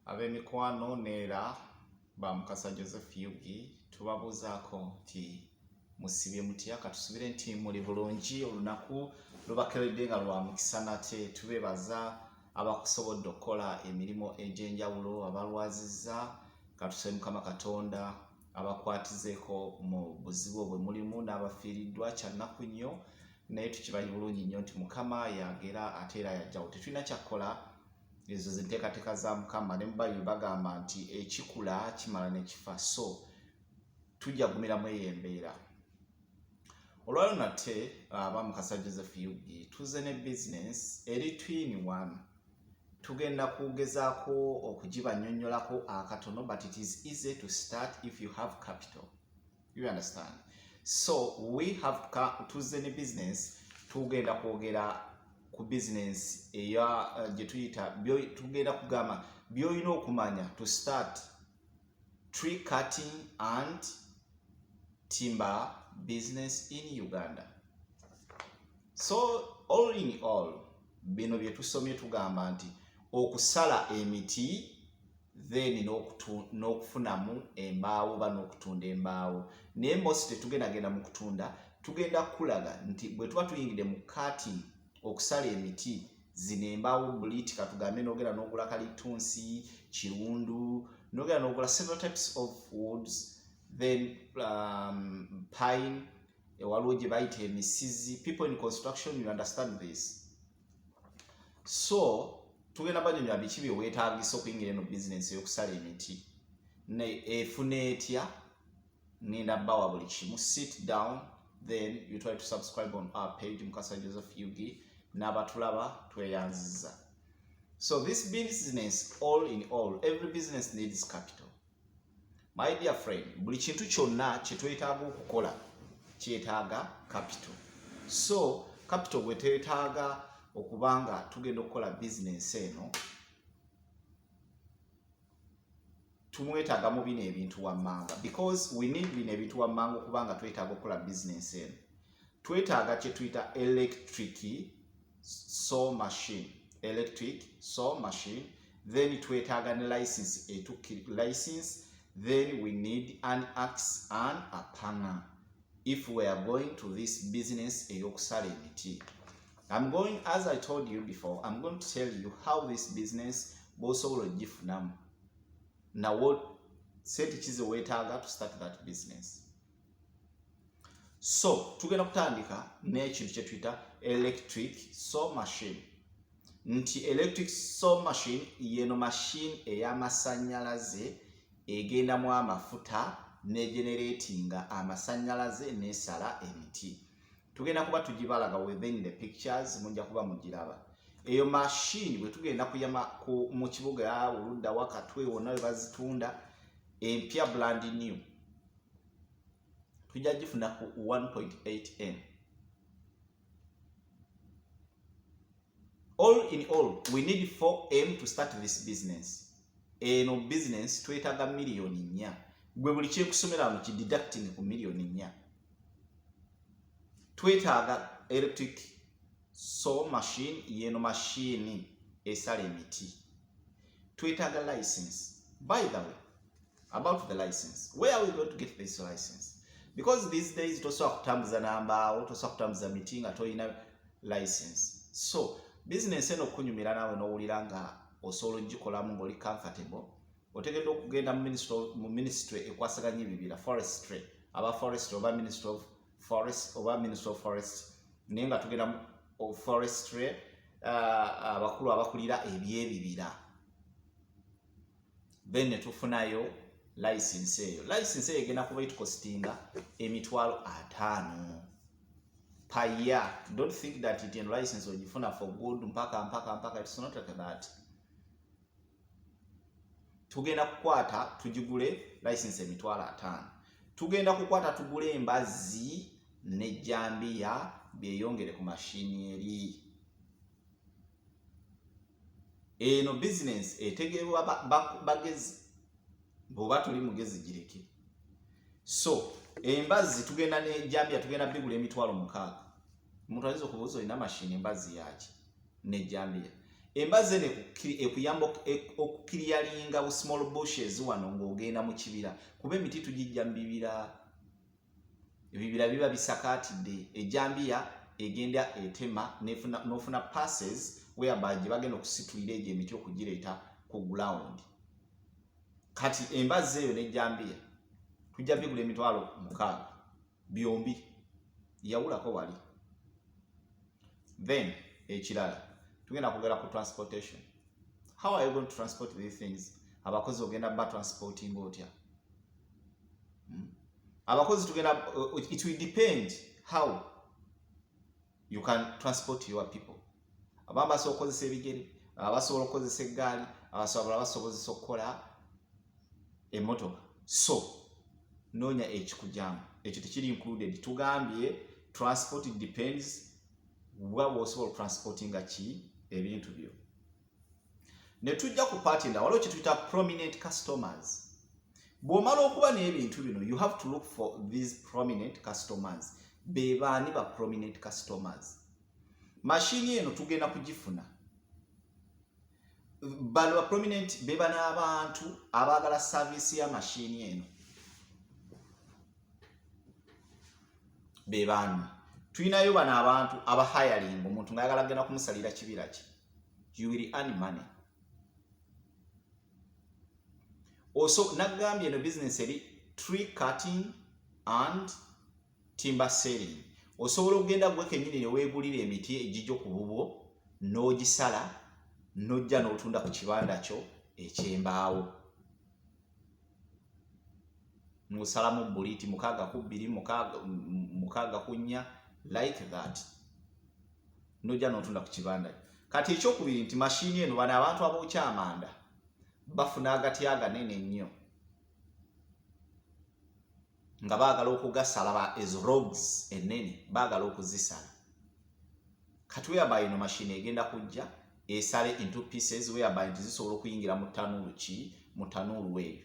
Ab'emikwano neera ba Mukasa Joseph Yugi tubabuuzaako nti musibye mutya katusubire nti muli bulungi olunaku lubakeredde nga lwa mukisa nate tubebaza abakusobodde okukola emirimu egy'enjawulo abalwazizza katusebe Mukama Katonda abakwatizeeko mu buzibu obwe mulimu n'abafiiriddwa kyannaku nnyo naye tukimanyi bulungi nnyo nti Mukama yagera ate era yajjawo tetulina kyakkola ezo zinteekateeka za Mukama ne mubayibuli bagamba nti ekikula kimala nekifa so tujja gumiramu eyo embeera. Olwaliro nate aba Mukasa Joseph Yugi tuze ne business eri twin one tugenda kugezaako okugibanyonnyolako akatono but it is easy to start if you have capital. You understand? So we have tuze ne business tugenda kwogera ku business eya gye tuyita tugenda kugamba by'olina okumanya to start tree cutting and timber business in Uganda. So all in all bino bye tusomye tugamba nti okusala emiti then n'okufunamu embaawo ba n'okutunda embaawo naye most tetugenda mu kutunda tugenda kulaga nti bwe tuba tuyingidde mu cutting okusala emiti zino embaawo buliti katugambe n'ogenda n'ogula kalitunsi kirundu n'ogenda n'ogula several types of woods then pine waliwo gye bayita emisizi. People in construction, you understand this. So tugenda banyonyola biki bye weetaagisa okuyingira eno business ey'okusala emiti efuna etya ngenda bbawa buli kimu. Sit down then you try to subscribe on our page Mukasa Joseph Yugi n'abatulaba tweyanziza. So this business all in all, every business needs capital. My dear friend, buli kintu kyonna kye twetaaga okukola kyetaaga capital. So capital bwe twetaaga okubanga tugenda okukola business eno tumwetaaga mu bino ebintu wammanga because we need bino ebintu wammanga okubanga twetaaga okukola business eno. Twetaaga kye tuyita electric saw machine, then twetaaga ne license license, then we need an axe and a panga if we are going to this business ey'okusala emiti. As I told you before, I'm going to tell you how this business bw'osobola ogifunamu nawo sente ki ze weetaaga to start that business. So tugenda kutandika n'ekintu kye tuyita electric saw machine. Nti electric saw machine yeno machine ey'amasannyalaze egendamu amafuta negeneratinga amasannyalaze n'esala emiti. Tugenda kuba tugibalaga within the pictures mujja kuba mugiraba. Eyo machine bwe tugenda kuyama mu kibuga oludda wakatwe wonna we bazitunda empya brand new tujja gifuna ku 1.8M. All in all, we need 4M to start this business. Eno business twetaaga miliyoni 4. Gwe buli kyekusomera mu kideducting ku miliyoni 4. Twetaaga electric saw machine, yeno machine esala emiti. Twetaaga license. By the way, about the license, where are we going to get this license? Because these days tosobola kutambuza nambaawo, tosobola kutambuza miti nga tolina license. So business eno okunyumira naawe n'owulira nga osobola ogikolamu ng'oli comfortable, otegedde okugenda mu ministry ekwasaganya ebibira, forestry, aba forestry oba ministry of forest oba ministry of forest, naye nga tugenda mu forestry abakulu abakulira ebyebibira, then ne tufunayo license eyo. License eyo egenda kuba itukostinga $50,000 per year. Don't think that it in license ogifuna for good mpaka. It's not like that. Tugenda kukwata tugigule license $50,000. Tugenda kukwata tugule embazi n'ejjambiya byeyongere ku mashini eri. Eno business etegeerwa bagezi bw'oba tuli mugezi gireke. So embazi tugenda n'ejjambiya tugenda bigula $60,000. Omuntu ayinza okubuuza olina mashini embazi yaki n'ejjambiya. embaze ne ekuyamba okukiriyalinga bu small bushes wano ng'ogenda mu kibira kuba emiti tugijja mu bibira ebibira biba bisakaatidde ejjambiya egenda etema n'ofuna passes whereby gye bagenda okusitulira egyo emiti okugireeta ku ground. Kati embazi eyo n'ejjambiya tujja bigula emitwalo 6 byombi yawulako wali. Then ekirala tugenda kugera ku transportation. How are you going to transport these things? Abakozi ogenda ba transporting otya? Abakozi tugenda it will depend how you can transport your people. Abamu basobola okukozesa ebigere, abasobola okukozesa eggaali, abasobola okukola emmotoka. So noonya ekikujamu ekyo tekiri included. Tugambye transport depends waba osobola transportinga ki ebintu byo. Ne tujja ku part enda waliwo kye tuyita prominent customers. Bw'omala okuba n'ebintu bino you have to look for these prominent customers. Be baani ba prominent customers? Mashini eno tugenda kugifuna. Bano ba prominent be bana abantu abaagala service ya mashini eno. Be baani? Tuyinayo bano abantu aba hiring, omuntu ng'ayagala genda kumusalira kibira ki. You will earn money. Also nagambye eno business eri tree cutting and timber selling. Osobola okugenda gwe kennyini ne weegulira emiti egijjo ku bubwo n'ogisala n'ojja n'otunda ku kibanda kyo eky'embaawo. Musalamu buliti 6 like that. N'ojja n'otunda ku kibanda. Kati ekyokubiri nti mashini eno bano abantu abookya amanda bafuna agati aganene nnyo nga baagala okugasala as rods ennene baagala okuzisala. Kati whereby ino mashini egenda kujja esale into pieces whereby zisobola okuyingira mu tanuulu ki mu tanuulu eyo.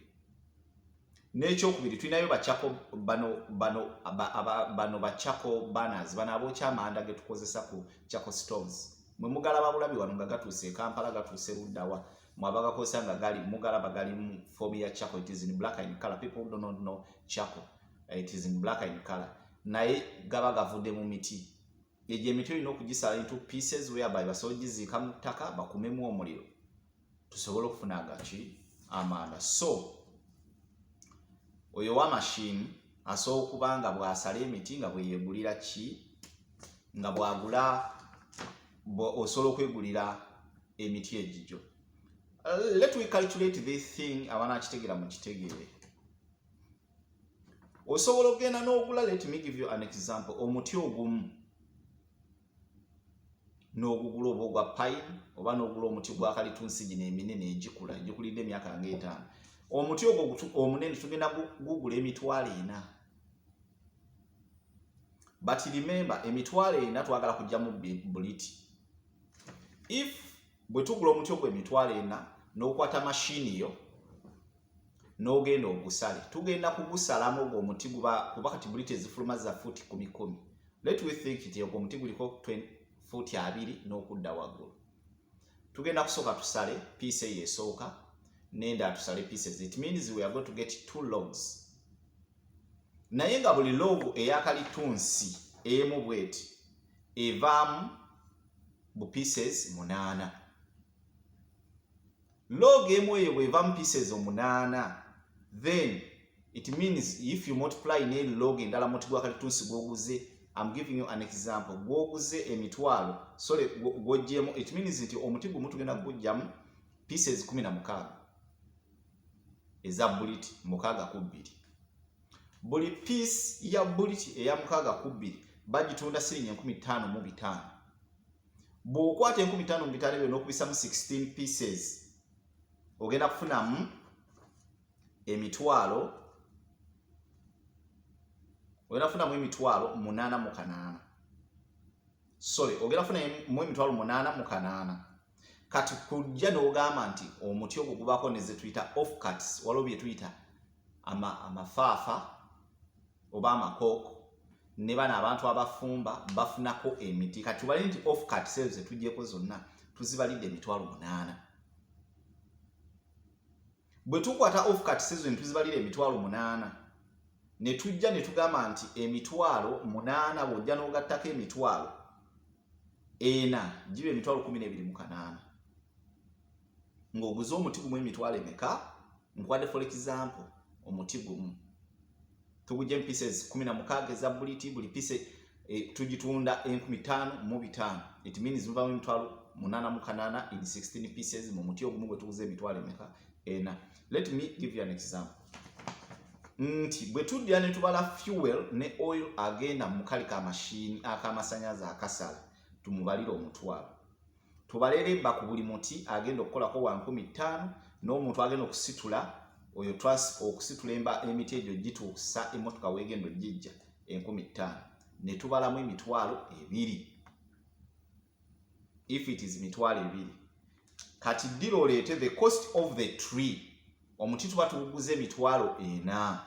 N'ekyokubiri tulinayo bachako bano bachako banners bano abookya amanda ge tukozesa ku chako stoves. Mwe mugalaba bulabi wano nga gatuuse e Kampala gatuuse luddawa mwabagakozesa nga gali mugalaba gali mu form ya charcoal. It is in black in color. People do not know charcoal. It is in black in color. Naye gaba gavudde mu miti. Eje emiti olina okugisala into pieces whereby basobola ogiziika mu ttaka bakumemu omuliro tusobole okufuna agaki amanda. So oyo wa machine asobola okuba nga bw'asala emiti nga bweyegulira ki nga bw'agula osobola okwegulira emiti egijjo. Let we calculate this thing abana kitegera mu kitegere. Osobola okugenda n'ogula, let me give you an example. Omuti ogumu n'ogugula oba ogwa pine oba n'ogula omuti gwa kalitunsi gino eminene egikula egikulidde emyaka nga 5. Omuti ogwo omunene tugenda gugula emitwalo 4. But remember emitwalo 4 twagala kujjamu buliti. If bwe tugula omuti ogwo emitwalo 4 n'okwata mashini yo n'ogenda ogusale tugenda kugusalamu ogwo omuti kuba kati buliti ezifuluma za futi 10. Let we think nti ogwo omuti guliko futi 2 n'okudda waggulu. Tugenda kusooka tusale piece eyo esooka n'enda tusale pieces. It means we are going to get 2 logs. Naye nga buli log eyakalitunsi emu bweti evaamu bu pieces 8. Log emu eyo bwevaamu pieces 8, then it means if you multiply ne log endala muti gwa kalitunsi gwoguze, I'm giving you an example, gwoguze emitwalo gwojjemu, it means nti omuti gumu tugenda kugujjamu pieces 16 eza buliti 62. Buli piece ya buliti eya 62 bagitunda $15,500. Bw'okwata 15,500 ebyo n'okubisamu 16 pieces ogenda kufunamu emitwalo 8,8. Sorry, ogenda kufunamu emitwalo 8,800. Kati kujja n'ogamba nti omuti ogwo gubaako ne ze tuyita offcuts, waliwo bye tuyita amafaafa oba amakooko, ne bano abantu abafumba bafunako emiti. Kati wali nti offcuts ezo ze tuggyeko zonna tuzibalidde emitwalo 8. Bwe tukwata off cut season tuzibalidde emitwalo 8 ne tujja ne tugamba nti emitwalo 8 bw'ojja n'ogattako emitwalo 4 giba emitwalo 12,800 ng'oguze omuti gumu emitwalo emeka. Nkwadde for example omuti gumu tugujje pieces 16 eza buliti, buli piece tugitunda 15,500. It means muva mu emitwalo 8,800 in 16 pieces mu muti ogumu gwe tuguze emitwalo emeka 4. Let me give you an example. Nti bwe tuddira ne tubala fuel ne oil agenda mu kali ka machine akamasanyaza akasala tumubalira omutwalo. Tubalere emba ku buli muti agenda okukolako 1,500 n'omuntu agenda okusitula oyo okusitula emba emiti egyo gituusa emmotoka weegenda ogijja 1,500 ne tubalamu emitwalo 2. If it is emitwalo 2 kati ddira oleete the cost of the tree. Omuti tuba tuguguze emitwalo 4.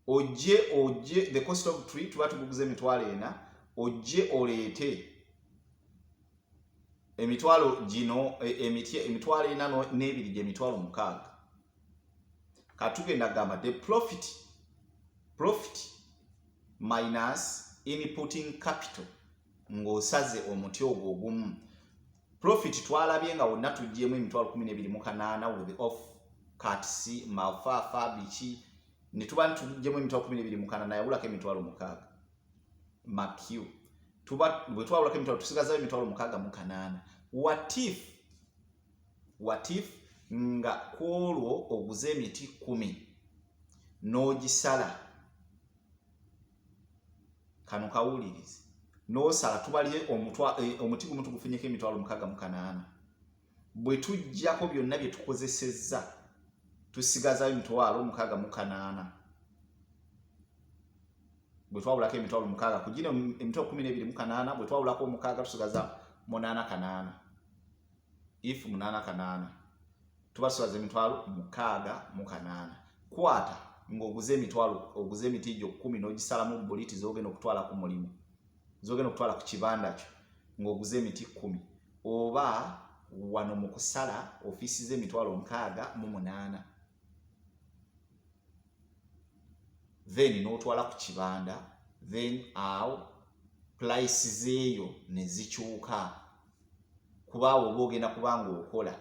Ojje the cost of tree tuba tuguguze emitwalo 4. Ojje oleete emitwalo gino emitwalo 4 n'ebiri gye emitwalo 6. Katugenda gamba the profit minus inputting capital ng'osaze omuti ogwo ogumu. Profit twalabye nga wonna tuggyemu emitwalo 12,800 with off cuts malfafa biki ne tuba tuggyemu emitwalo 12,800 yawulako emitwalo 6 MQ. Bwe twawulako emitwalo tusigazayo emitwalo 6,800. What if nga kwolwo oguze emiti 10 n'ogisala kano kawulirize n'osala tubalire omuti gumu tugufunyeko emitwalo 6,800. Bwe tujjako byonna bye tukozesezza tusigazayo emitwalo 6,800. Bwe twawulako emitwalo 6 kugina emitwalo 12,800 bwe twawulako 6 tusigaza 8,800. If 8,800 tuba tusigaza emitwalo 6,800. Kwata ng'oguze emitwalo oguze emiti gyo 10 n'ogisalamu buliti z'ogenda okutwala ku mulimu z'ogenda okutwala ku kibanda kyo ng'oguze emiti 10 oba wano mu kusala ofiisi z'emitwalo 68. Then n'otwala ku kibanda then awo price zeeyo ne zikyuka kuba oba ogenda kubanga okola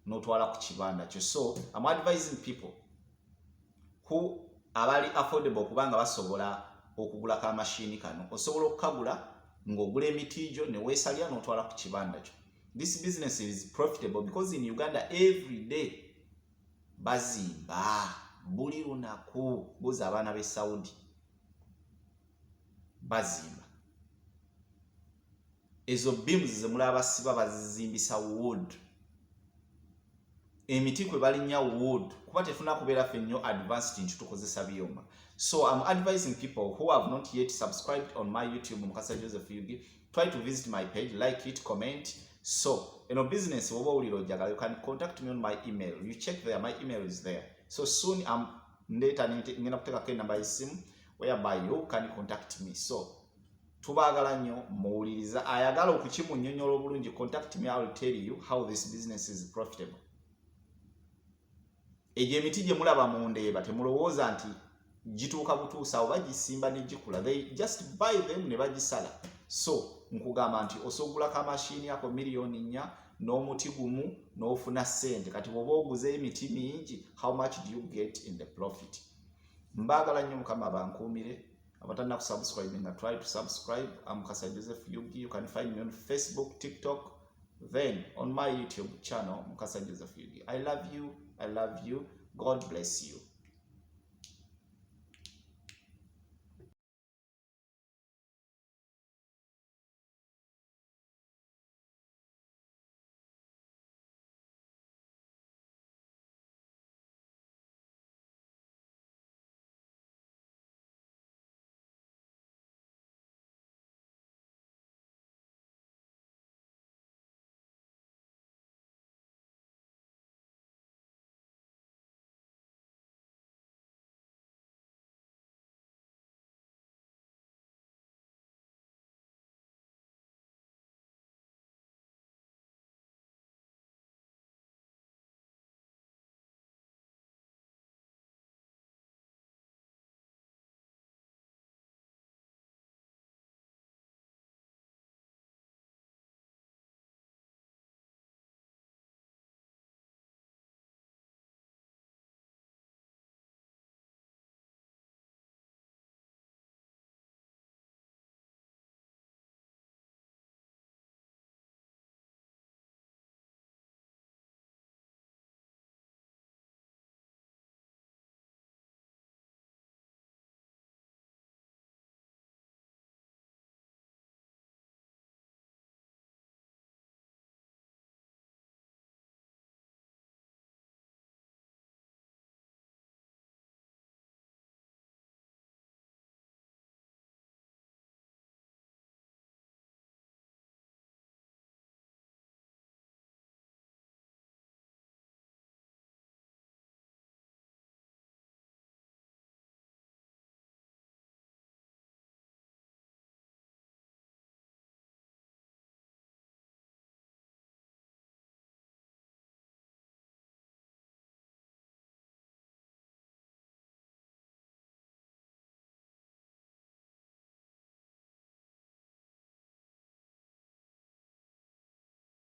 n'otwala ku kibanda kyo. So I'm advising people who abali affordable kubanga basobola okugula ka machine kano. Osobola okukagula ng'ogula emiti gyo ne weesalya n'otwala ku kibanda kyo. This business is profitable because in Uganda every day bazimba buli lunaku. Buza abaana b'e Saudi bazimba. Ezo beams ze mulaba siba bazizimbisa wood. Emiti kwe balinnya wood kuba tefuna kubeera ffe nnyo advanced nti tukozesa byuma. So I'm advising people who have not yet subscribed on my YouTube Mukasa Joseph Yugi, try to visit my page, like it, comment. So business woba owulira ojjagala, you can contact me on my email. You check there, my email is there. So soon I'm ngenda kuteekako enamba y'essimu whereby you can contact me. So tubaagala nnyo muwuliriza ayagala okukimunnyonnyola obulungi, contact me, I will tell you how this business is profitable. Egyo emiti gye mulaba mu Ndeeba temulowooza nti gituuka butuusa oba gisimba ne gikula. They just buy them ne bagisala. So nkugamba nti osogulako amashini ako miliyoni 4 n'omuti gumu n'ofuna ssente. Kati bw'oba oguze emiti mingi, how much do you get in the profit? Mbaagala nnyo Mukama bankuumire. Abatalina kusubscribe nga try to subscribe. I'm Mukasa Joseph Yugi. You can find me on Facebook, TikTok, then on my YouTube channel Mukasa Joseph Yugi. I love you. God bless you.